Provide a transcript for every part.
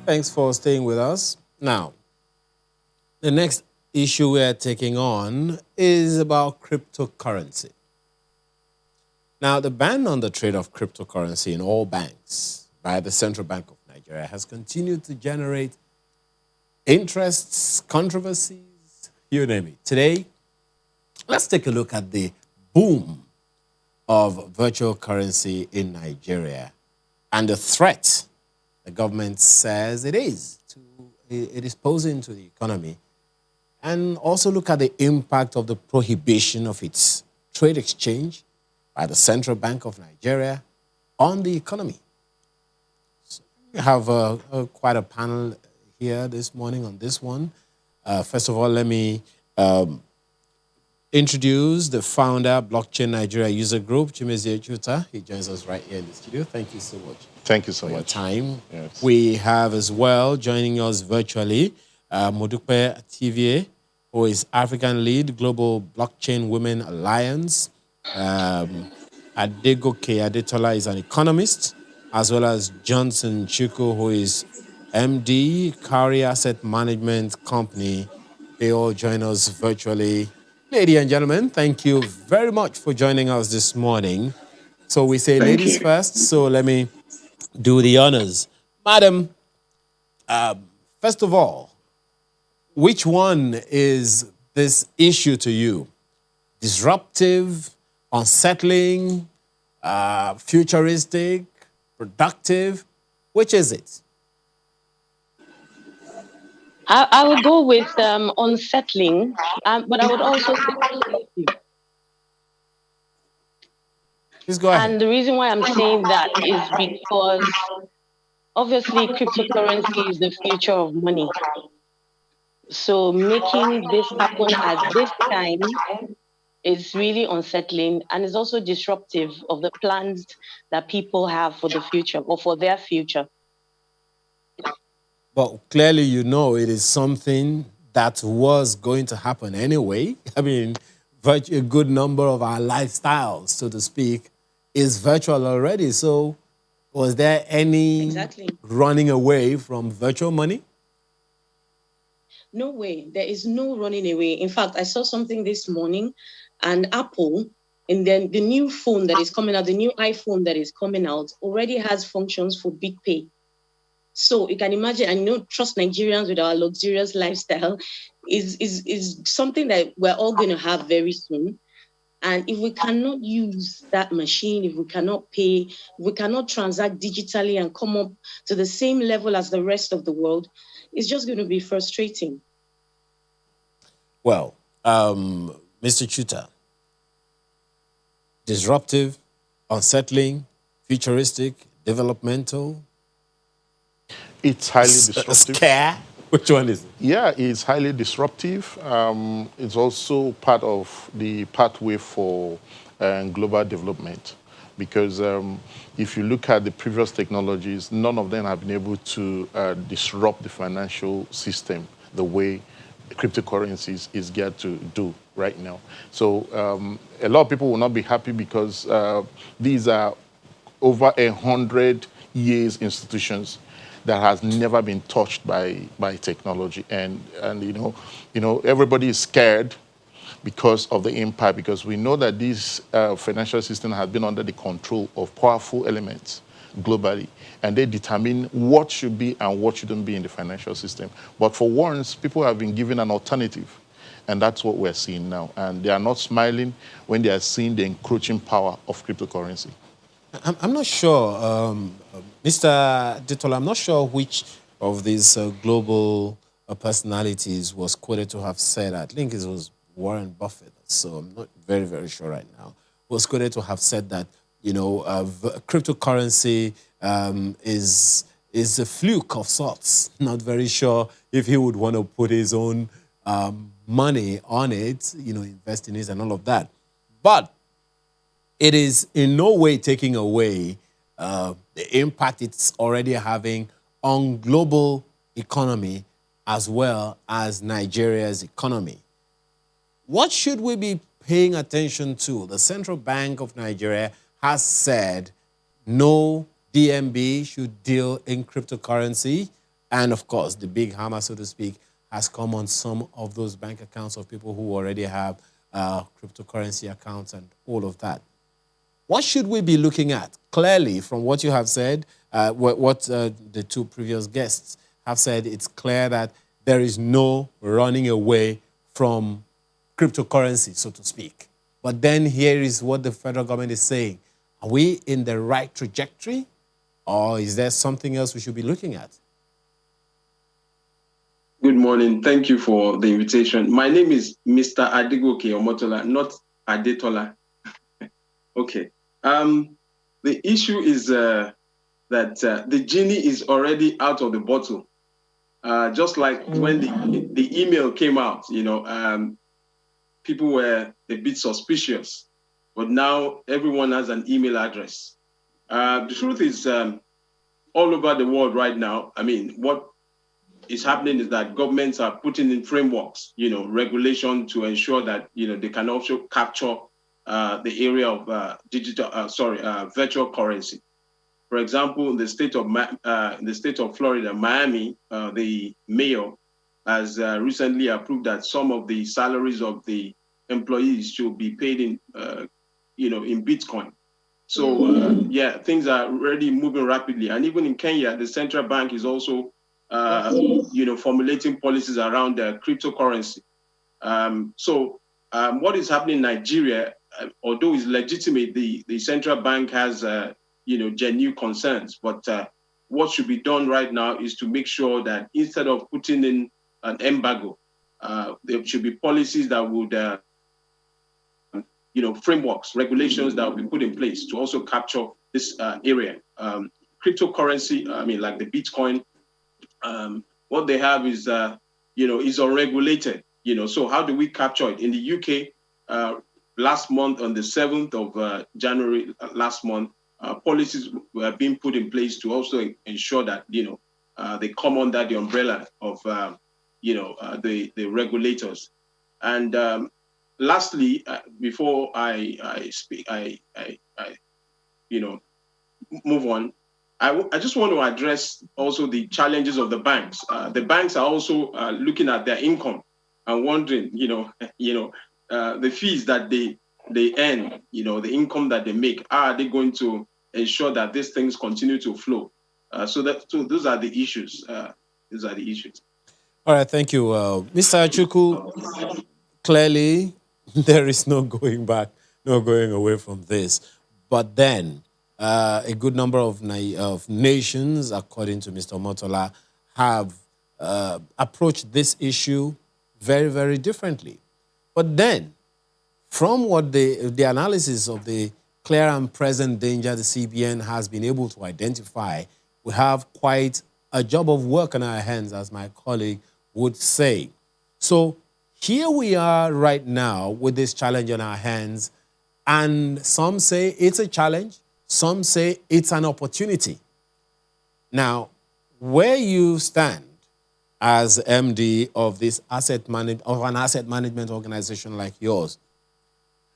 Thanks for staying with us. Now, the next issue we're taking on is about cryptocurrency. Now, the ban on the trade of cryptocurrency in all banks by the Central Bank of Nigeria has continued to generate interests, controversies, you name it. Today, let's take a look at the boom of virtual currency in Nigeria and the threat the government says it is posing to the economy, and also look at the impact of the prohibition of its trade exchange by the Central Bank of Nigeria on the economy. So we have quite a panel here this morning on this one. First of all, let me introduce the founder, Blockchain Nigeria User Group, Chimezie Chuta. He joins us right here in the studio. Thank you so much. Thank you so much For your time. Yes. We have as well joining us virtually Modupe TVA, who is African Lead Global Blockchain Women Alliance. Adegoke Adetola is an economist, as well as Johnson Chuku, who is MD, Kari Asset Management Company. They all join us virtually. Ladies and gentlemen, thank you very much for joining us this morning. So we say ladies first, so let me do the honors. Madam, first of all, which one is this issue to you? Disruptive, unsettling, futuristic, productive? Which is it? I would go with unsettling, but I would also say productive. Please go ahead. And the reason why I'm saying that is because obviously cryptocurrency is the future of money. So making this happen at this time is really unsettling, and is also disruptive of the plans that people have for the future or for their future. But clearly, you know, it is something that was going to happen anyway. I mean, a good number of our lifestyles, so to speak, is virtual already. So was there any running away from virtual money? No way. There is no running away. In fact, I saw something this morning, and Apple, and then the new phone that is coming out, the new iPhone that is coming out, already has functions for big pay. So you can imagine, and trust Nigerians with our luxurious lifestyle is something that we're all going to have very soon. And if we cannot use that machine, if we cannot pay, if we cannot transact digitally and come up to the same level as the rest of the world, it's just going to be frustrating. Well, Mr. Chuta, disruptive, unsettling, futuristic, developmental? It's highly disruptive. Scare? Which one is it? Yeah, it's highly disruptive. It's also part of the pathway for global development. Because if you look at the previous technologies, none of them have been able to disrupt the financial system the way cryptocurrencies is geared to do right now. So a lot of people will not be happy because these are over 100 years institutions that has never been touched by technology, and everybody is scared because of the impact, because we know that this financial system has been under the control of powerful elements globally, and they determine what should be and what shouldn't be in the financial system. But for once, people have been given an alternative, and that's what we're seeing now. And they are not smiling when they are seeing the encroaching power of cryptocurrency. I'm not sure, Mr. Detola, I'm not sure which of these global personalities was quoted to have said, I think it was Warren Buffett, so I'm not very, very sure right now, was quoted to have said that, cryptocurrency is a fluke of sorts. Not very sure if he would want to put his own money on it, invest in it and all of that. But it is in no way taking away the impact it's already having on global economy as well as Nigeria's economy. What should we be paying attention to? The Central Bank of Nigeria has said no DMB should deal in cryptocurrency. And of course, the big hammer, so to speak, has come on some of those bank accounts of people who already have cryptocurrency accounts and all of that. What should we be looking at? Clearly, from what you have said, what the two previous guests have said, it's clear that there is no running away from cryptocurrency, so to speak. But then here is what the federal government is saying. Are we in the right trajectory, or is there something else we should be looking at? Good morning. Thank you for the invitation. My name is Mr. Adigoke Omotola, not Adetola. Okay. The issue is that the genie is already out of the bottle. Just like when the email came out, people were a bit suspicious, but now everyone has an email address. The truth is, all over the world right now, I mean, what is happening is that governments are putting in frameworks, regulation to ensure that, they can also capture the area of virtual currency. For example, in the state of Florida, Miami, the mayor has recently approved that some of the salaries of the employees should be paid in Bitcoin. So things are already moving rapidly, and even in Kenya, the central bank is also formulating policies around cryptocurrency. What is happening in Nigeria, although it's legitimate, the central bank has genuine concerns. But what should be done right now is to make sure that instead of putting in an embargo, there should be policies that would, frameworks, regulations that will be put in place to also capture this area. Cryptocurrency, like the Bitcoin, what they have is, is unregulated. So how do we capture it? In the UK, last month, on the 7th of January last month, policies were being put in place to also ensure that, they come under the umbrella of, the regulators. And lastly, before I speak, I move on, I just want to address also the challenges of the banks. The banks are also looking at their income and wondering, the fees that they earn, the income that they make, are they going to ensure that these things continue to flow? So those are the issues. All right, thank you. Mr. Achuku, clearly there is no going back, no going away from this. But then a good number of nations, according to Mr. Motola, have approached this issue very, very differently. But then, from what the analysis of the clear and present danger the CBN has been able to identify, we have quite a job of work on our hands, as my colleague would say. So here we are right now with this challenge on our hands, and some say it's a challenge, some say it's an opportunity. Now, where you stand as MD of this an asset management organization like yours,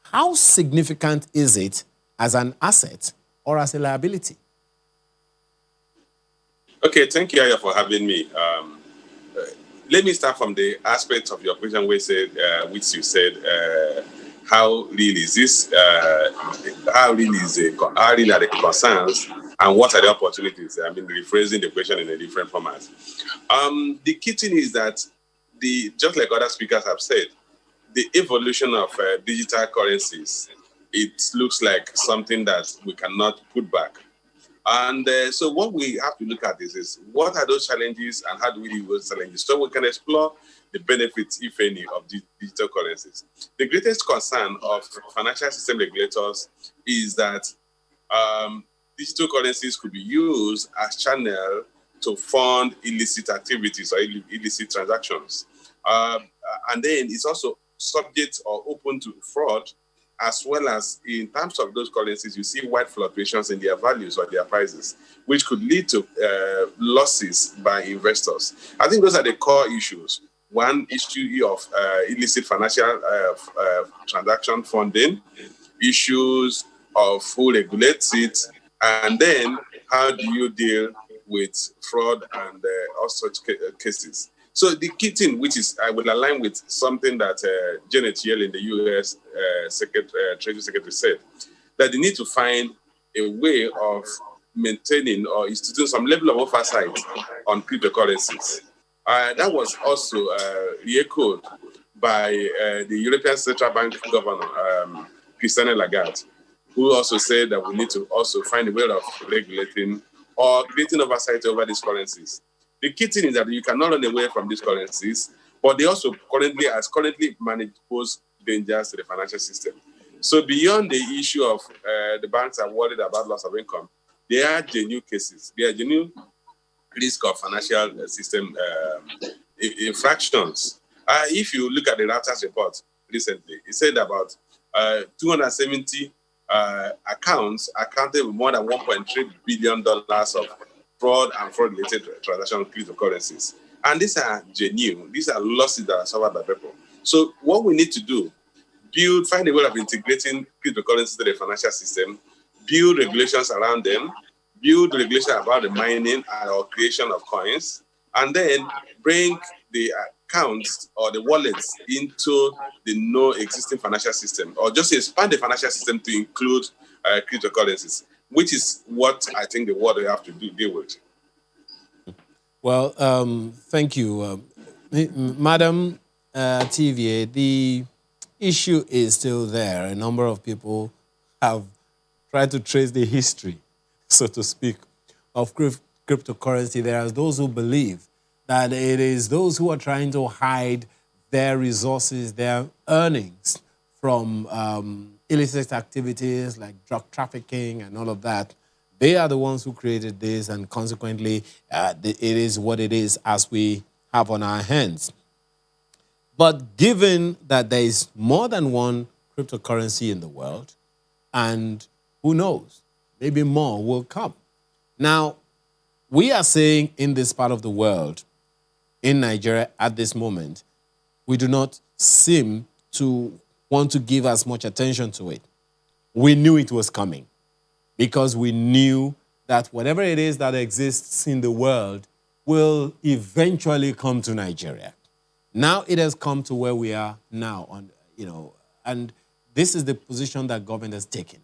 how significant is it as an asset or as a liability? Okay, thank you, Aya, for having me. Let me start from the aspect of your question which you said, how real is this? How real are the concerns, and what are the opportunities? I mean, rephrasing the question in a different format. The key thing is that just like other speakers have said, the evolution of digital currencies, it looks like something that we cannot put back. And so what we have to look at is what are those challenges and how do we deal with those challenges? So we can explore the benefits, if any, of digital currencies. The greatest concern of financial system regulators is that digital currencies could be used as channel to fund illicit activities or illicit transactions. And then it's also subject or open to fraud, as well as in terms of those currencies, you see wide fluctuations in their values or their prices, which could lead to losses by investors. I think those are the core issues. One issue of illicit financial transaction funding, issues of who regulates it, and then how do you deal with fraud and all such cases. So the key thing, which is I will align with something that Janet Yellen, the U.S. Treasury Secretary, said, that they need to find a way of maintaining or instituting some level of oversight on cryptocurrencies. That was also re-echoed by the European Central Bank Governor, Christine Lagarde, who also said that we need to also find a way of regulating or creating oversight over these currencies. The key thing is that you cannot run away from these currencies, but they also currently manage pose dangers to the financial system. So beyond the issue of the banks are worried about loss of income, there are genuine cases. There are genuine risk of financial system infractions. If you look at the Reuters report recently, it said about 270 accounts accounted with more than $1.3 billion of fraud and fraud-related transactions with cryptocurrencies. And these are genuine. These are losses that are suffered by people. So what we need to do, find a way of integrating cryptocurrencies to the financial system, build regulations around them, build regulation about the mining or creation of coins, and then bring the accounts or the wallets into the existing financial system, or just expand the financial system to include cryptocurrencies, which is what I think the world will have to deal with. Well, thank you. Madam TVA, the issue is still there. A number of people have tried to trace the history, so to speak, of cryptocurrency. There are those who believe that it is those who are trying to hide their resources, their earnings from illicit activities like drug trafficking and all of that. They are the ones who created this, and consequently, it is what it is as we have on our hands. But given that there is more than one cryptocurrency in the world, and who knows, maybe more will come. Now, we are saying in this part of the world, in Nigeria at this moment, we do not seem to want to give as much attention to it. We knew it was coming because we knew that whatever it is that exists in the world will eventually come to Nigeria. Now it has come to where we are now, and this is the position that government has taken.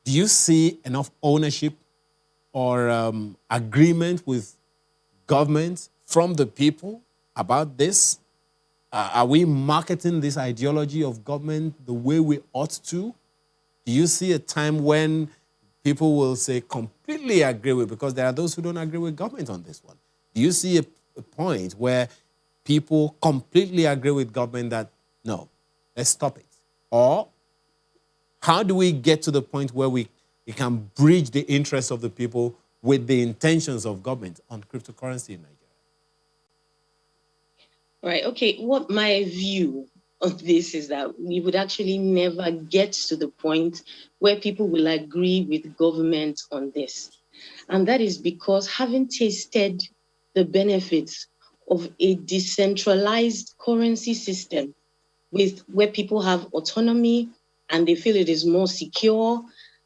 Do you see enough ownership or agreement with government from the people about this? Are we marketing this ideology of government the way we ought to? Do you see a time when people will say completely agree with, because there are those who don't agree with government on this one? Do you see a point where people completely agree with government that, no, let's stop it? Or how do we get to the point where we can bridge the interests of the people with the intentions of government on cryptocurrency in Nigeria? Right. Okay. What my view of this is that we would actually never get to the point where people will agree with government on this. And that is because having tasted the benefits of a decentralized currency system where people have autonomy and they feel it is more secure.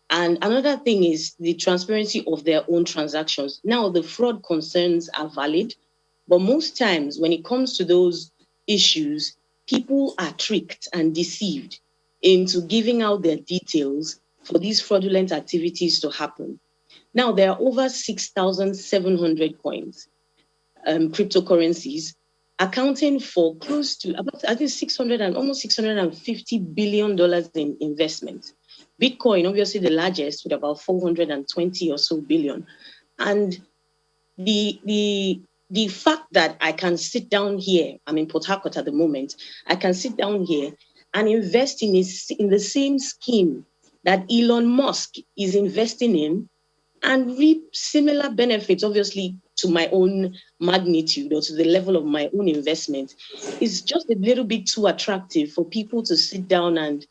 And another thing is the transparency of their own transactions. Now, the fraud concerns are valid, but most times when it comes to those issues, people are tricked and deceived into giving out their details for these fraudulent activities to happen. Now, there are over 6,700 coins, cryptocurrencies, accounting for close to about, I think, almost $650 billion in investment. Bitcoin, obviously the largest, with about 420 or so billion. And the fact that I can sit down here, I'm in Port Harcourt at the moment, I can sit down here and invest in the same scheme that Elon Musk is investing in and reap similar benefits, obviously, to my own magnitude or to the level of my own investment, is just a little bit too attractive for people to sit down and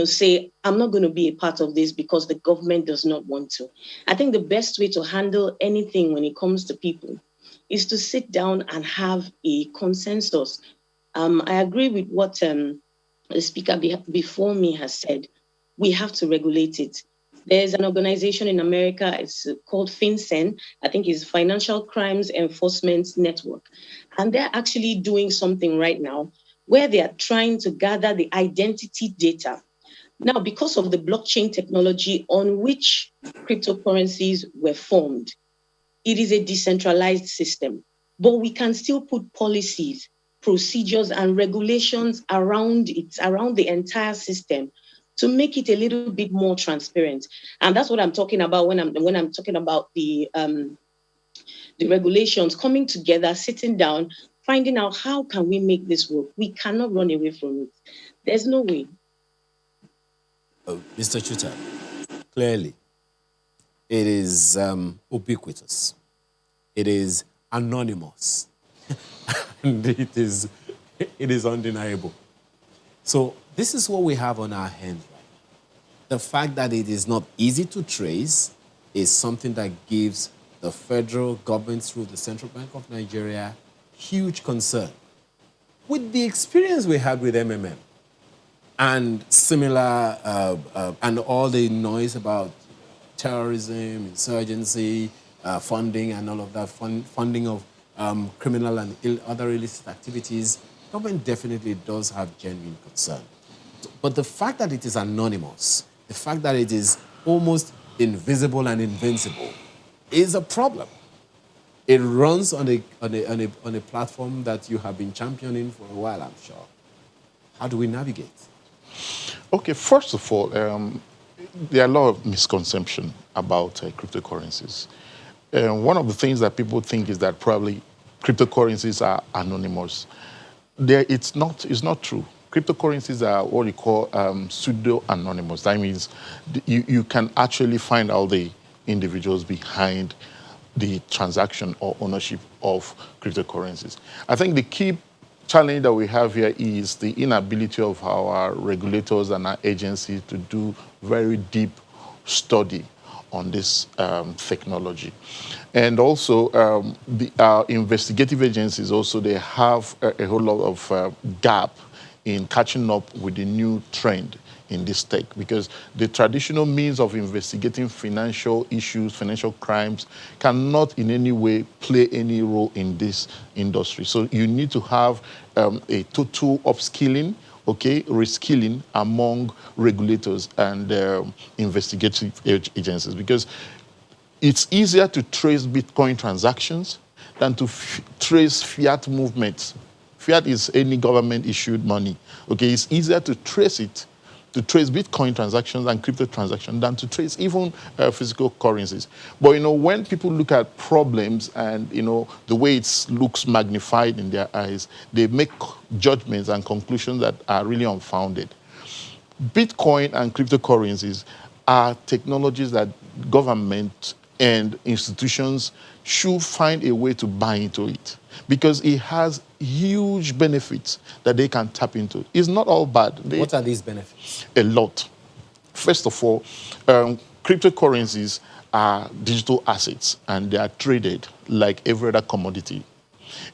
say, I'm not going to be a part of this because the government does not want to. I think the best way to handle anything when it comes to people is to sit down and have a consensus. I agree with what the speaker before me has said. We have to regulate it. There's an organization in America, it's called FinCEN. I think it's Financial Crimes Enforcement Network. And they're actually doing something right now where they are trying to gather the identity data. Now, because of the blockchain technology on which cryptocurrencies were formed, it is a decentralized system, but we can still put policies, procedures, and regulations around it, around the entire system, to make it a little bit more transparent. And that's what I'm talking about when I'm talking about the regulations coming together, sitting down, finding out how can we make this work. We cannot run away from it. There's no way. Mr. Chuta, clearly, it is ubiquitous. It is anonymous. And it is undeniable. So this is what we have on our hands right now. The fact that it is not easy to trace is something that gives the federal government through the Central Bank of Nigeria huge concern. With the experience we had with MMM and similar, and all the noise about terrorism, insurgency, funding, and all of that, funding of criminal and other illicit activities, government definitely does have genuine concern. But the fact that it is anonymous, the fact that it is almost invisible and invincible, is a problem. It runs on a platform that you have been championing for a while, I'm sure. How do we navigate? Okay, first of all, there are a lot of misconception about cryptocurrencies. One of the things that people think is that probably cryptocurrencies are anonymous. It's not true. Cryptocurrencies are what we call pseudo-anonymous. That means you can actually find out the individuals behind the transaction or ownership of cryptocurrencies. I think the key challenge that we have here is the inability of our regulators and our agencies to do very deep study on this technology. And also, our investigative agencies also, they have a whole lot of gap in catching up with the new trend in this tech, because the traditional means of investigating financial issues, financial crimes, cannot in any way play any role in this industry. So you need to have a total upskilling, okay, reskilling among regulators and investigative agencies, because it's easier to trace Bitcoin transactions than to trace fiat movements. Fiat is any government-issued money. Okay, it's easier to trace it, to trace Bitcoin transactions and crypto transactions than to trace even physical currencies. But, you know, when people look at problems and, you know, the way it looks magnified in their eyes, they make judgments and conclusions that are really unfounded. Bitcoin and cryptocurrencies are technologies that government and institutions should find a way to buy into it, because it has huge benefits that they can tap into. It's not all bad. What are these benefits? A lot. First of all, cryptocurrencies are digital assets and they are traded like every other commodity.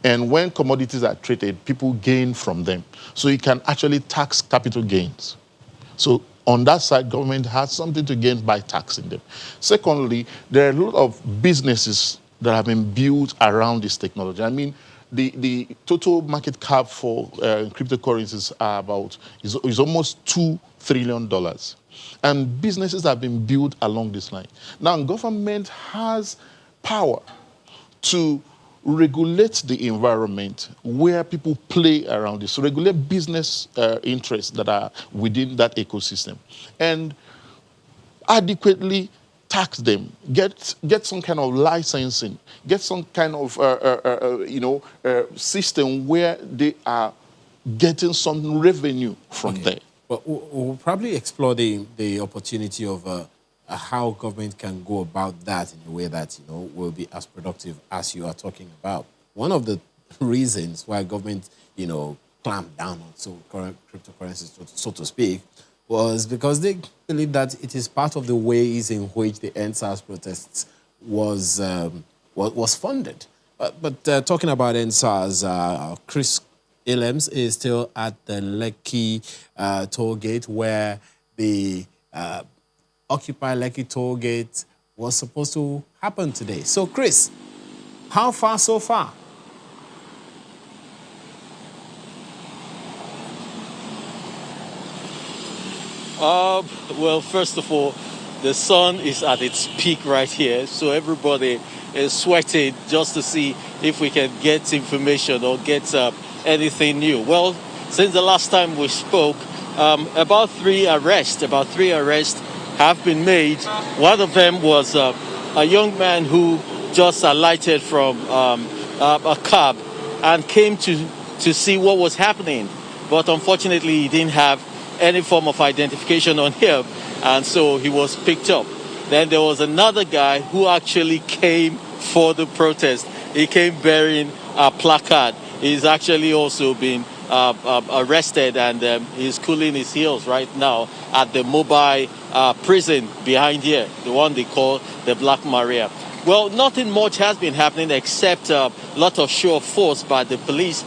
And when commodities are traded, people gain from them. So you can actually tax capital gains. So on that side, government has something to gain by taxing them. Secondly, there are a lot of businesses that have been built around this technology. I mean, the total market cap for cryptocurrencies is almost $2 trillion. And businesses have been built along this line. Now, government has power to regulate the environment where people play around this, regulate business interests that are within that ecosystem, and adequately tax them, get some kind of licensing, get some kind of system where they are getting some revenue from there. But we'll probably explore the opportunity of how government can go about that in a way that, you know, will be as productive as you are talking about. One of the reasons why government, you know, clamped down on cryptocurrencies, so to speak, was because they believe that it is part of the ways in which the NSAS protests was funded. But talking about NSAS, Chris Illems is still at the Lekki toll gate, where the Occupy Lekki toll gate was supposed to happen today. So, Chris, how far so far? Well, first of all, the sun is at its peak right here, so everybody is sweating just to see if we can get information or get anything new. Well, since the last time we spoke, about three arrests have been made. One of them was a young man who just alighted from a cab and came to see what was happening, but unfortunately he didn't have any form of identification on him, and so he was picked up. Then there was another guy who actually came for the protest. He came bearing a placard. He's actually also been arrested, and he's cooling his heels right now at the mobile prison behind here, the one they call the Black Maria. Well, nothing much has been happening except a lot of show of force by the police.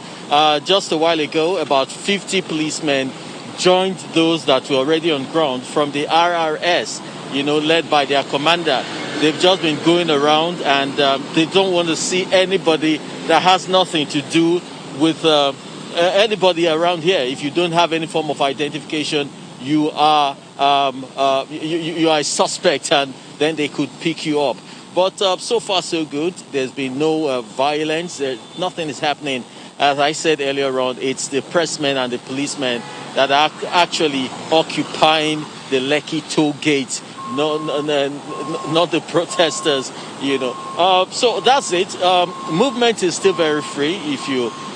Just a while ago, about 50 policemen joined those that were already on ground from the RRS, led by their commander. They've just been going around, and they don't want to see anybody that has nothing to do with anybody around here. If you don't have any form of identification, you are you are a suspect, and then they could pick you up. But so far so good. There's been no violence. Nothing is happening. As I said earlier on, it's the pressmen and the policemen that are actually occupying the Lekki toll gate, not the protesters, So that's it. Movement is still very free.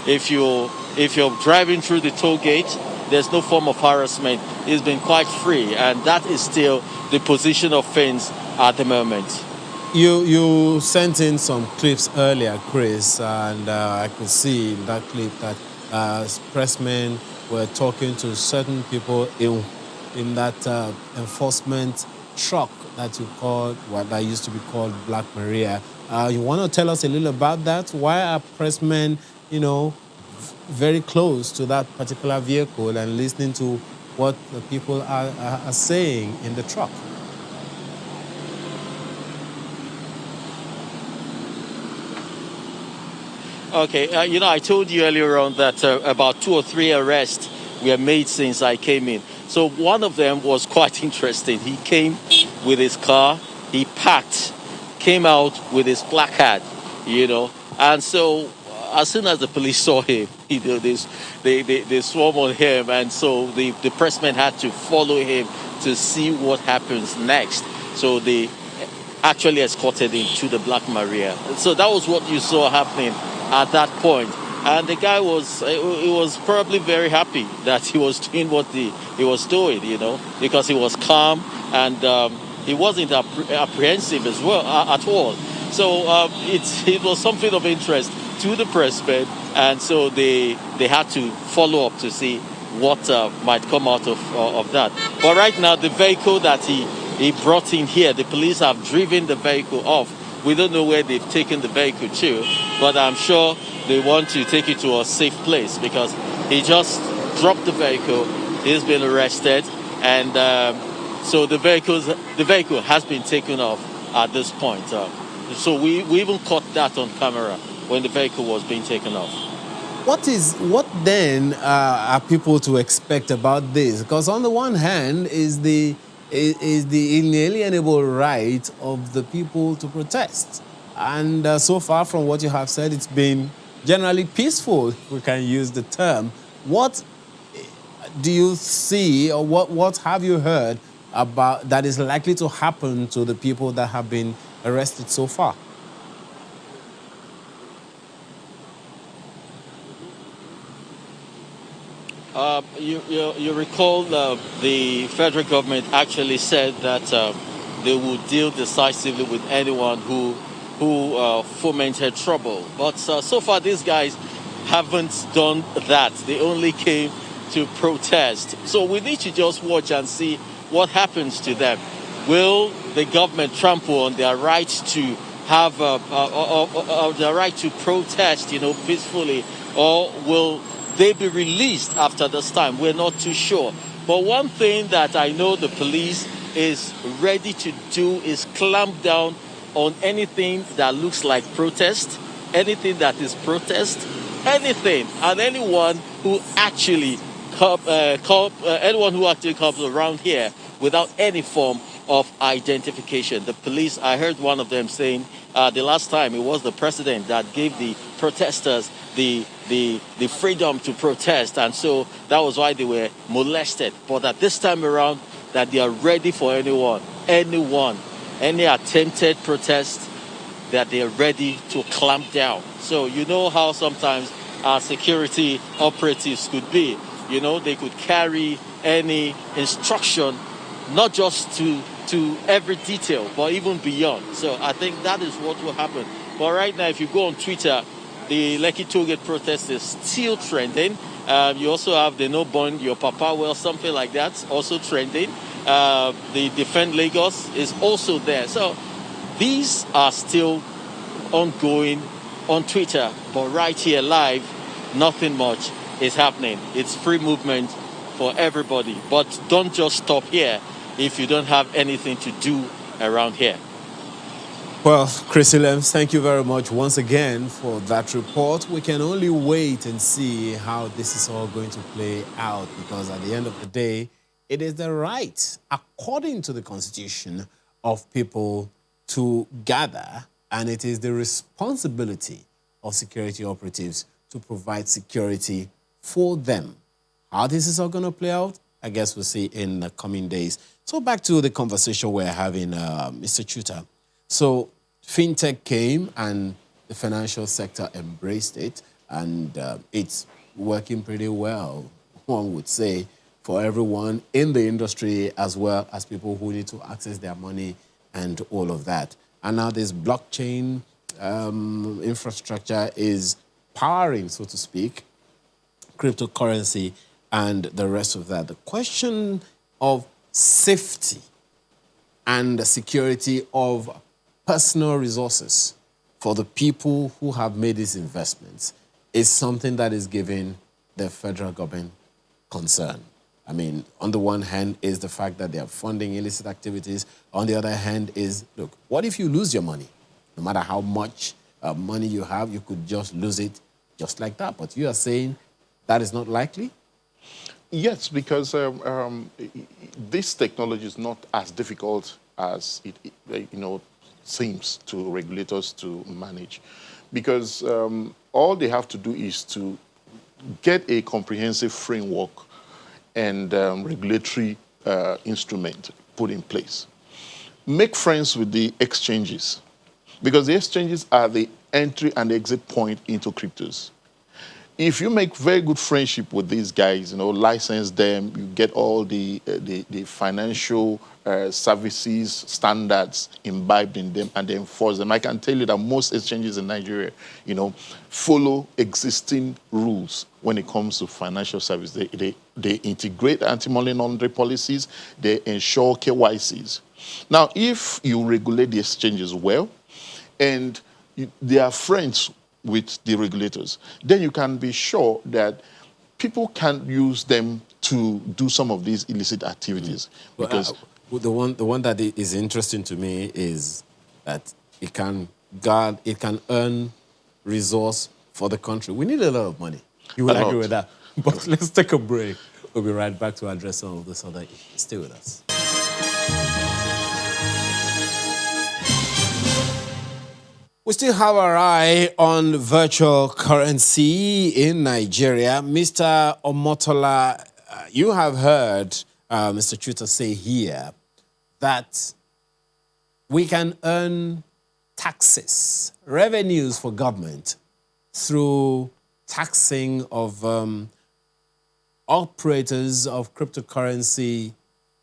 If you're driving through the toll gate, there's no form of harassment. It's been quite free, and that is still the position of things at the moment. You sent in some clips earlier, Chris, and I could see in that clip that pressmen were talking to certain people in that enforcement truck that that used to be called Black Maria. You want to tell us a little about that? Why are pressmen, very close to that particular vehicle and listening to what the people are saying in the truck? Okay, I told you earlier on that about 2 or 3 arrests were made since I came in. So one of them was quite interesting. He came with his car, he parked, came out with his placard, and so as soon as the police saw him, they swarmed on him, and so the pressmen had to follow him to see what happens next. So they actually escorted him to the Black Maria. So that was what you saw happening at that point. And the guy was probably very happy that he was doing what he was doing, because he was calm, and he wasn't apprehensive as well at all. So it was something of interest to the pressmen, and so they had to follow up to see what might come out of that. But right now, the vehicle that he brought in here, the police have driven the vehicle off. We don't know where they've taken the vehicle to, but I'm sure they want to take it to a safe place, because he just dropped the vehicle. He's been arrested, and so the vehicle has been taken off at this point. So we even caught that on camera when the vehicle was being taken off. What then are people to expect about this? Because on the one hand is the inalienable right of the people to protest, and so far from what you have said, it's been generally peaceful, if we can use the term. What do you see, or what have you heard about that is likely to happen to the people that have been arrested so far? You recall the federal government actually said that they would deal decisively with anyone who fomented trouble. But so far, these guys haven't done that. They only came to protest. So we need to just watch and see what happens to them. Will the government trample on their right to have their right to protest, peacefully, or will they be released after this time? We're not too sure. But one thing that I know the police is ready to do is clamp down on anything that looks like protest, anything that is protest, anything, and anyone who actually anyone who actually comes around here without any form of identification. The police, I heard one of them saying the last time it was the president that gave the protesters the freedom to protest, and so that was why they were molested. But at this time around, that they are ready for anyone, any attempted protest, that they're ready to clamp down. So you know how sometimes our security operatives could be. You know, they could carry any instruction, not just to every detail, but even beyond. So I think that is what will happen. But right now, if you go on Twitter, the Lekki Tollgate protest is still trending. You also have the No Bond Your Papa Well, something like that, also trending. The Defend Lagos is also there. So these are still ongoing on Twitter, but right here live, nothing much is happening. It's free movement for everybody. But don't just stop here if you don't have anything to do around here. Well, Chris Lems, thank you very much once again for that report. We can only wait and see how this is all going to play out, because at the end of the day, it is the right, according to the Constitution, of people to gather, and it is the responsibility of security operatives to provide security for them. How this is all going to play out, I guess we'll see in the coming days. So back to the conversation we're having, Mr. Chuta. So fintech came and the financial sector embraced it, and it's working pretty well, one would say, for everyone in the industry as well as people who need to access their money and all of that. And now this blockchain infrastructure is powering, so to speak, cryptocurrency and the rest of that. The question of safety and the security of personal resources for the people who have made these investments is something that is giving the federal government concern. I mean, on the one hand is the fact that they are funding illicit activities. On the other hand is, look, what if you lose your money? No matter how much money you have, you could just lose it just like that. But you are saying that is not likely? Yes, because this technology is not as difficult as it seems to regulators to manage, because all they have to do is to get a comprehensive framework and regulatory instrument put in place. Make friends with the exchanges, because the exchanges are the entry and exit point into cryptos. If you make very good friendship with these guys, license them, you get all the financial services standards imbibed in them, and they enforce them. I can tell you that most exchanges in Nigeria, follow existing rules when it comes to financial service. They integrate anti-money laundering policies. They ensure KYCs. Now, if you regulate the exchanges well, and they are friends with the regulators, then you can be sure that people can't use them to do some of these illicit activities. Because the one that is interesting to me is that it can earn resource for the country. We need a lot of money. You will agree with that. But let's take a break. We'll be right back to address some of this other issues. Stay with us. We still have our eye on virtual currency in Nigeria. Mr. Omotola, you have heard Mr. Chuta say here that we can earn taxes, revenues for government through taxing of operators of cryptocurrency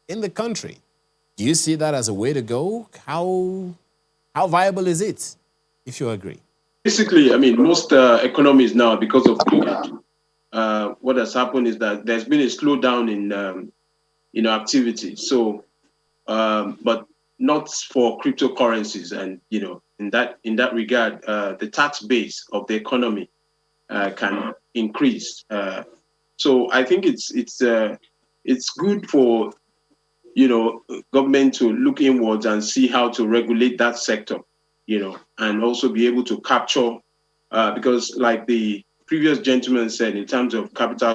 in the country. Do you see that as a way to go? How viable is it, if you agree? Basically, I mean, most economies now, because of COVID, what has happened is that there's been a slowdown in activity. So, but not for cryptocurrencies, and in that regard, the tax base of the economy can increase. So I think it's good for government to look inwards and see how to regulate that sector, and also be able to capture, because like the previous gentleman said, in terms of capital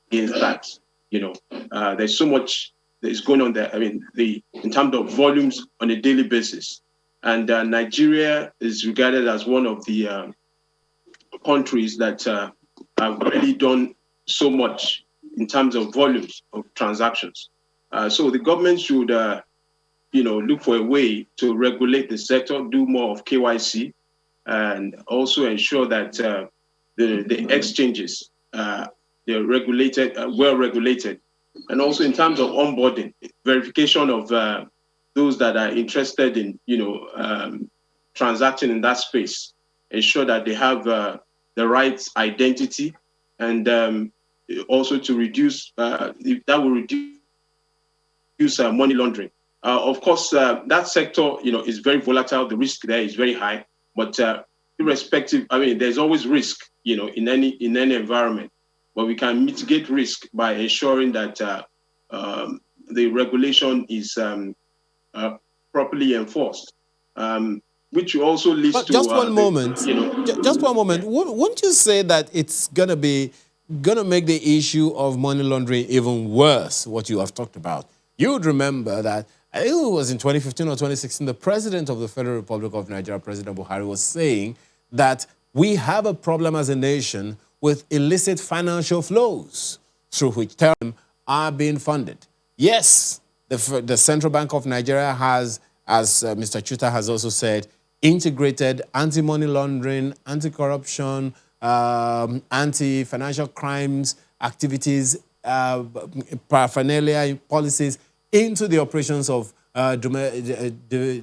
gains tax, there's so much that is going on there. I mean, in terms of volumes on a daily basis, and Nigeria is regarded as one of the countries that have really done so much in terms of volumes of transactions. So the government should, look for a way to regulate the sector, do more of KYC, and also ensure that the exchanges they're regulated, well regulated, and also in terms of onboarding, verification of those that are interested in, transacting in that space, ensure that they have the right identity, and also to reduce that will reduce money laundering. Of course, that sector, is very volatile. The risk there is very high, but irrespective, I mean, there's always risk, in any environment, but we can mitigate risk by ensuring that the regulation is properly enforced, which also leads but to just one moment. Just one moment. Yeah. Wouldn't you say that it's gonna make the issue of money laundering even worse? What you have talked about. You would remember that I think it was in 2015 or 2016. The president of the Federal Republic of Nigeria, President Buhari, was saying that we have a problem as a nation with illicit financial flows through which terrorism are being funded. Yes, the Central Bank of Nigeria has, as Mr. Chuta has also said, integrated anti-money laundering, anti-corruption, anti-financial crimes activities, paraphernalia policies into the operations of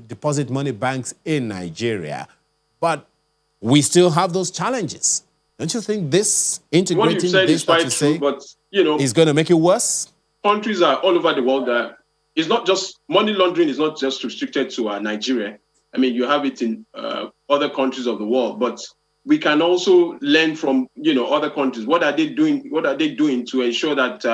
deposit money banks in Nigeria. But we still have those challenges. Don't you think this integrating this that you say is going to make it worse? Countries are all over the world. It's not just money laundering is not just restricted to Nigeria. I mean, you have it in other countries of the world, but we can also learn from other countries. What are they doing? What are they doing to ensure that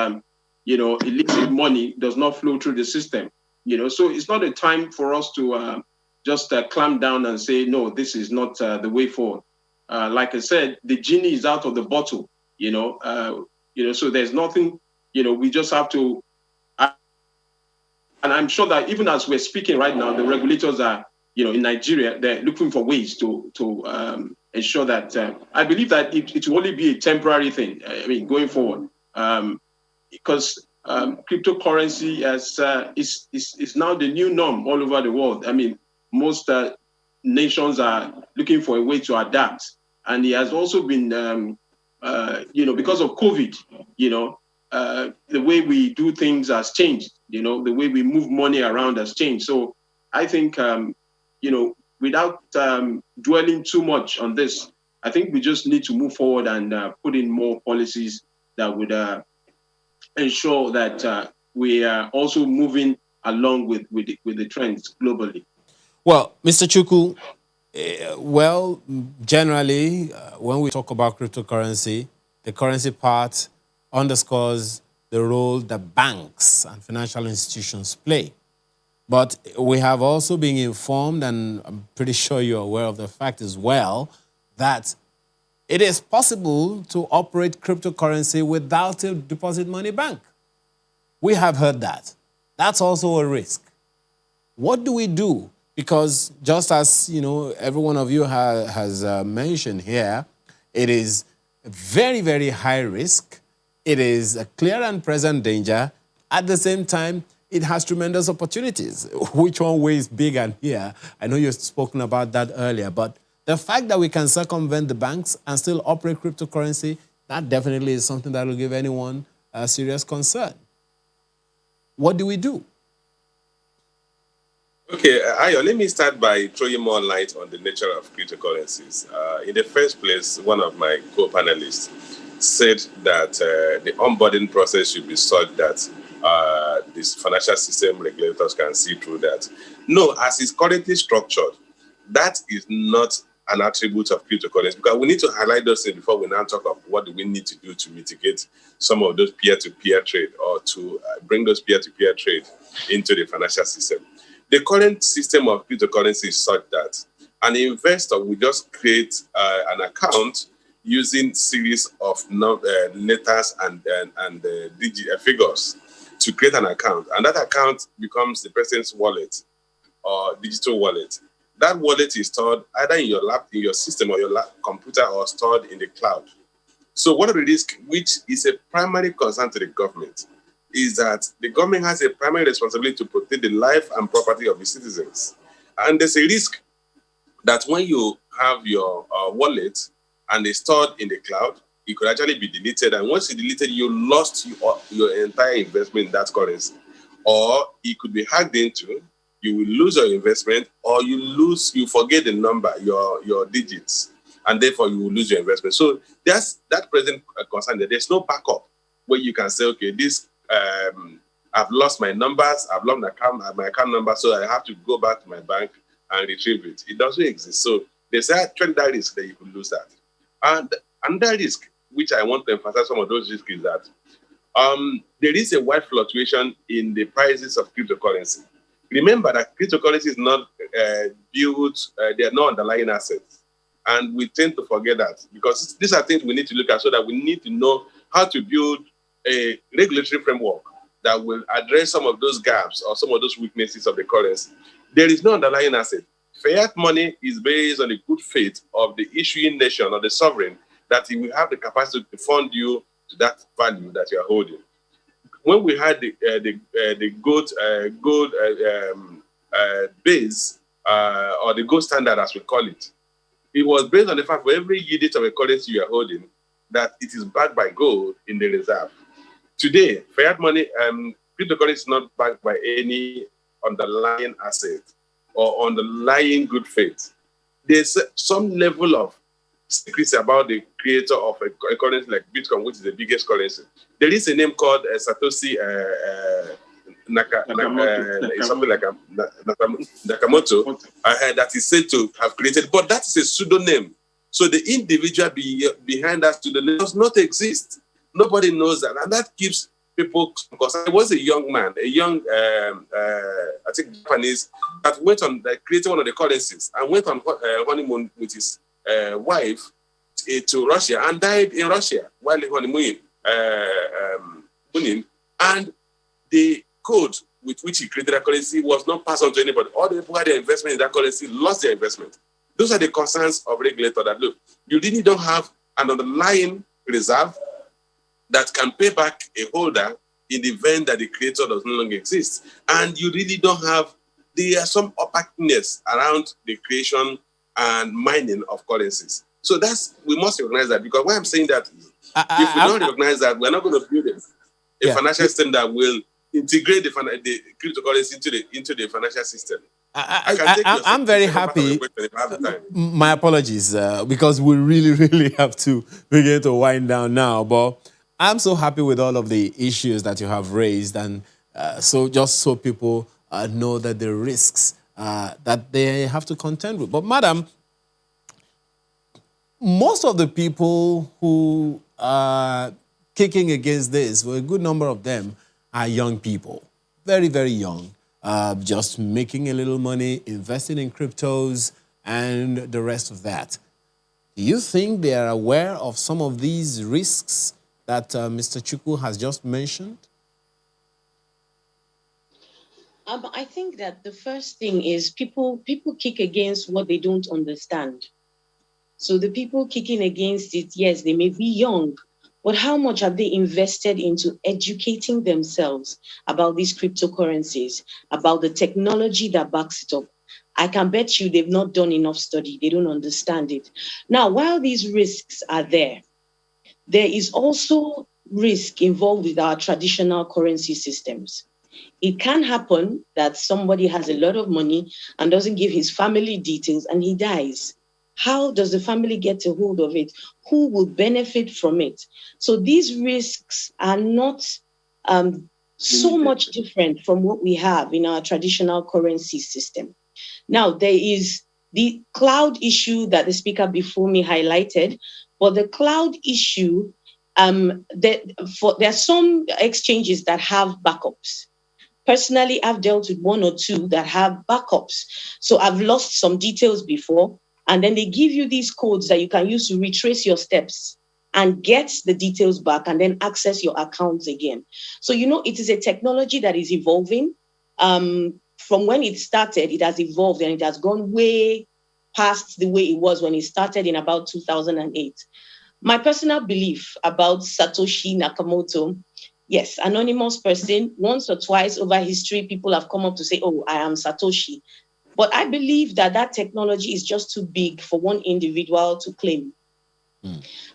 illicit money does not flow through the system? So it's not a time for us to just clamp down and say no, this is not the way forward. Like I said, the genie is out of the bottle. So there's nothing. We just have to. And I'm sure that even as we're speaking right now, the regulators are, in Nigeria, they're looking for ways to ensure that. I believe that it will only be a temporary thing. I mean, going forward, because cryptocurrency is now the new norm all over the world. I mean, most nations are looking for a way to adapt, and it has also been, because of COVID, the way we do things has changed. The way we move money around has changed. So I think, without dwelling too much on this, I think we just need to move forward and put in more policies that would ensure that we are also moving along with the trends globally. Well, Mr. Chukwu, generally, when we talk about cryptocurrency, the currency part underscores the role that banks and financial institutions play. But we have also been informed, and I'm pretty sure you're aware of the fact as well, that it is possible to operate cryptocurrency without a deposit money bank. We have heard that. That's also a risk. What do we do? Because just as every one of you has mentioned here, it is very, very high risk. It is a clear and present danger. At the same time, it has tremendous opportunities. Which one weighs big and here? I know you've spoken about that earlier, but the fact that we can circumvent the banks and still operate cryptocurrency, that definitely is something that will give anyone a serious concern. What do we do? Okay, Ayo, let me start by throwing more light on the nature of cryptocurrencies. In the first place, one of my co-panelists said that the onboarding process should be such that these financial system regulators can see through that. No, as it's currently structured, that is not and attributes of cryptocurrency, because we need to highlight those things before we now talk of what do we need to do to mitigate some of those peer-to-peer trade, or to bring those peer-to-peer trade into the financial system. The current system of cryptocurrency is such that an investor will just create an account using series of letters and figures to create an account, and that account becomes the person's wallet or digital wallet. That wallet is stored either in your system or your computer, or stored in the cloud. So one of the risks, which is a primary concern to the government, is that the government has a primary responsibility to protect the life and property of the citizens. And there's a risk that when you have your wallet and it's stored in the cloud, it could actually be deleted. And once it's deleted, you lost your entire investment in that currency. Or it could be hacked into, you will lose your investment, or you forget the number, your digits, and therefore you will lose your investment. So that's that present concern that there's no backup where you can say, okay, this I've lost my numbers, I've lost my account number, so I have to go back to my bank and retrieve it. It doesn't exist. So there's a trend that risk that you could lose that. And another risk, which I want to emphasize some of those risks, is that there is a wide fluctuation in the prices of cryptocurrency. Remember that cryptocurrency is not built, they are not underlying assets. And we tend to forget that, because these are things we need to look at, so that we need to know how to build a regulatory framework that will address some of those gaps or some of those weaknesses of the currency. There is no underlying asset. Fiat money is based on the good faith of the issuing nation or the sovereign, that it will have the capacity to fund you to that value that you are holding. When we had the gold base, or the gold standard, as we call it, it was based on the fact for every unit of a currency you are holding, that it is backed by gold in the reserve. Today, fiat money, cryptocurrency is not backed by any underlying asset or underlying good faith. There's some level of secrecy about the creator of a currency like Bitcoin, which is the biggest currency. There is a name called Satoshi something like Nakamoto, that is said to have created, but that is a pseudonym. So the individual behind that pseudonym does not exist. Nobody knows that, and that keeps people concerned. I was a young man, I think Japanese, that went on, that created one of the currencies and went on honeymoon with his wife to Russia, and died in Russia while honeymooning. And the code with which he created that currency was not passed on to anybody. All the people who had their investment in that currency lost their investment. Those are the concerns of regulator, that look, you really don't have an underlying reserve that can pay back a holder in the event that the creator does no longer exist. And you really don't have, there are some opaqueness around the creation and mining of currencies. So we must recognize that, because why I'm saying that, if we don't recognize that, we're not going to build a financial system that will integrate the cryptocurrency into the financial system. I'm very happy. My apologies, because we really, really have to begin to wind down now. But I'm so happy with all of the issues that you have raised, and so people know that the risks that they have to contend with. But madam, most of the people who are kicking against this, well, a good number of them are young people, very, very young, just making a little money, investing in cryptos, and the rest of that. Do you think they are aware of some of these risks that Mr. Chukwu has just mentioned? I think that the first thing is people kick against what they don't understand. So the people kicking against it, yes, they may be young, but how much have they invested into educating themselves about these cryptocurrencies, about the technology that backs it up? I can bet you they've not done enough study. They don't understand it. Now, while these risks are there is also risk involved with our traditional currency systems. It can happen that somebody has a lot of money and doesn't give his family details and he dies. How does the family get a hold of it? Who will benefit from it? So these risks are not so much different from what we have in our traditional currency system. Now, there is the cloud issue that the speaker before me highlighted, but the cloud issue, there are some exchanges that have backups. Personally, I've dealt with one or two that have backups. So I've lost some details before, and then they give you these codes that you can use to retrace your steps and get the details back and then access your accounts again. So, it is a technology that is evolving. From when it started, it has evolved and it has gone way past the way it was when it started in about 2008. My personal belief about Satoshi Nakamoto, yes, anonymous person, once or twice over history, people have come up to say, oh, I am Satoshi. But I believe that technology is just too big for one individual to claim.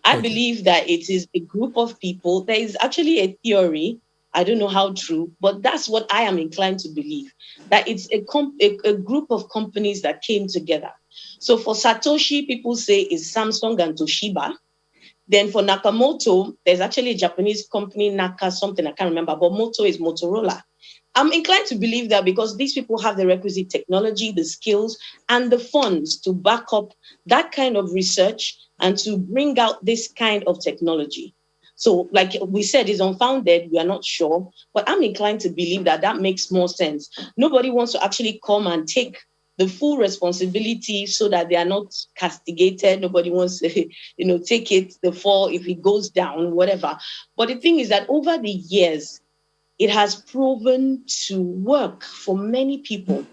I believe that it is a group of people. There is actually a theory, I don't know how true, but that's what I am inclined to believe, that it's a group of companies that came together. So for Satoshi, people say it's Samsung and Toshiba. Then for Nakamoto, there's actually a Japanese company, Naka something, I can't remember, but Moto is Motorola. I'm inclined to believe that because these people have the requisite technology, the skills, and the funds to back up that kind of research and to bring out this kind of technology. So, like we said, it's unfounded. We are not sure, but I'm inclined to believe that makes more sense. Nobody wants to actually come and take the full responsibility so that they are not castigated. Nobody wants to, take the fall if it goes down, whatever. But the thing is that over the years, it has proven to work for many people.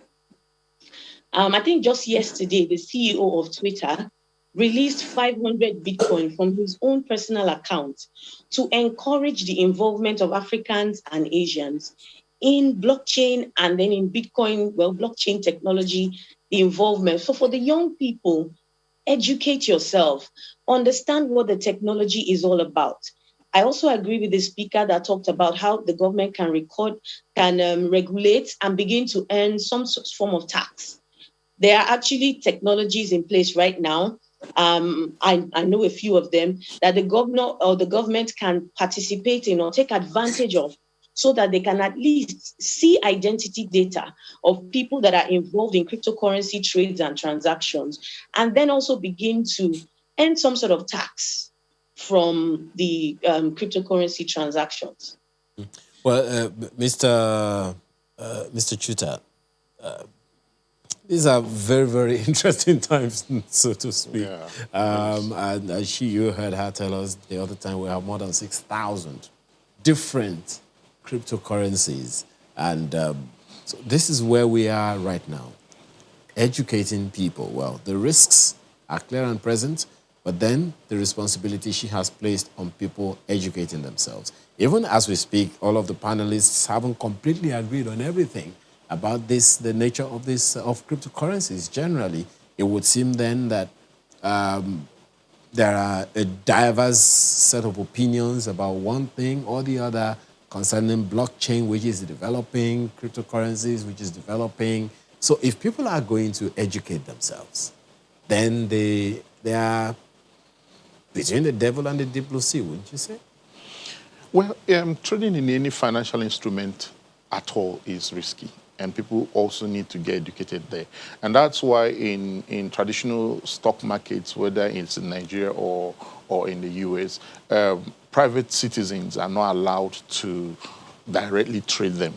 I think just yesterday, the CEO of Twitter released 500 Bitcoin from his own personal account to encourage the involvement of Africans and Asians in blockchain and then in Bitcoin, blockchain technology, the involvement. So for the young people, educate yourself, understand what the technology is all about. I also agree with the speaker that talked about how the government can regulate and begin to earn some form of tax. There are actually technologies in place right now. I know a few of them that the governor or the government can participate in or take advantage of so that they can at least see identity data of people that are involved in cryptocurrency trades and transactions, and then also begin to earn some sort of tax from the cryptocurrency transactions. Well, Mr. Chuta, these are very, very interesting times, so to speak. Yeah, and you heard her tell us the other time we have more than 6,000 different cryptocurrencies. And so this is where we are right now, educating people. Well, the risks are clear and present, but then the responsibility she has placed on people educating themselves. Even as we speak, all of the panelists haven't completely agreed on everything about this, the nature of this, of cryptocurrencies. Generally, it would seem then that there are a diverse set of opinions about one thing or the other concerning blockchain, which is developing, cryptocurrencies, which is developing. So if people are going to educate themselves, then they are between the devil and the deep blue sea, wouldn't you say? Well, trading in any financial instrument at all is risky, and people also need to get educated there. And that's why in traditional stock markets, whether it's in Nigeria or in the US, private citizens are not allowed to directly trade them.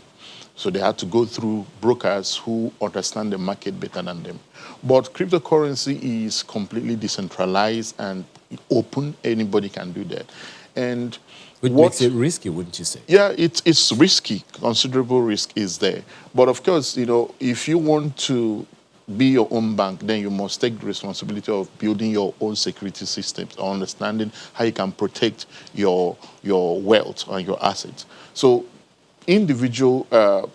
So they have to go through brokers who understand the market better than them. But cryptocurrency is completely decentralized and open. Anybody can do that. And which makes it risky, wouldn't you say? Yeah, it's risky. Considerable risk is there. But of course, if you want to be your own bank, then you must take the responsibility of building your own security systems or understanding how you can protect your wealth and your assets. So individual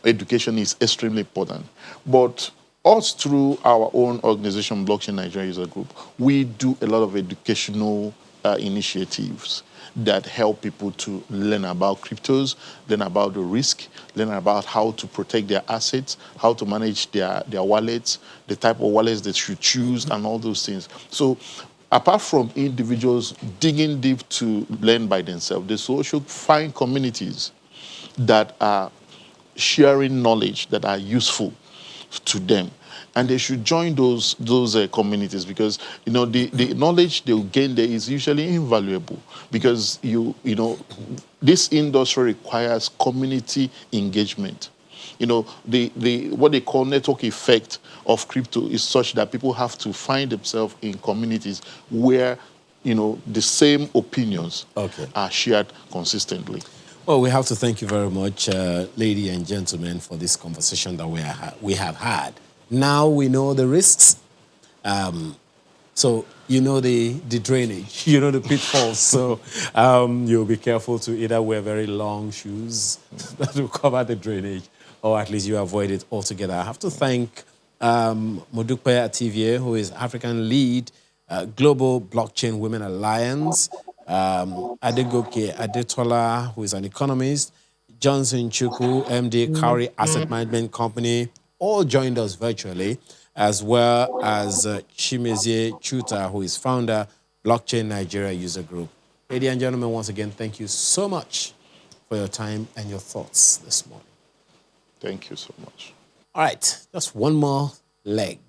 education is extremely important. But us, through our own organization, Blockchain Nigeria User Group, we do a lot of educational initiatives that help people to learn about cryptos, learn about the risk, learn about how to protect their assets, how to manage their wallets, the type of wallets they should choose, and all those things. So apart from individuals digging deep to learn by themselves, they also should find communities that are sharing knowledge that are useful to them. and they should join those communities, because the knowledge they'll gain there is usually invaluable, because this industry requires community engagement. The what they call network effect of crypto is such that people have to find themselves in communities where the same opinions are shared consistently. Well, we have to thank you very much, ladies and gentlemen, for this conversation that we have had. Now we know the risks. So you know the drainage, you know the pitfalls. So you'll be careful to either wear very long shoes that will cover the drainage, or at least you avoid it altogether. I have to thank Modupe Ativie, who is African lead, Global Blockchain Women Alliance, Adegoke Adetola, who is an economist, Johnson Chuku, MD, Cowrie Asset Management Company, all joined us virtually, as well as Chimezie Chuta, who is founder, Blockchain Nigeria User Group. Ladies and gentlemen, once again, thank you so much for your time and your thoughts this morning. Thank you so much. All right, just one more leg.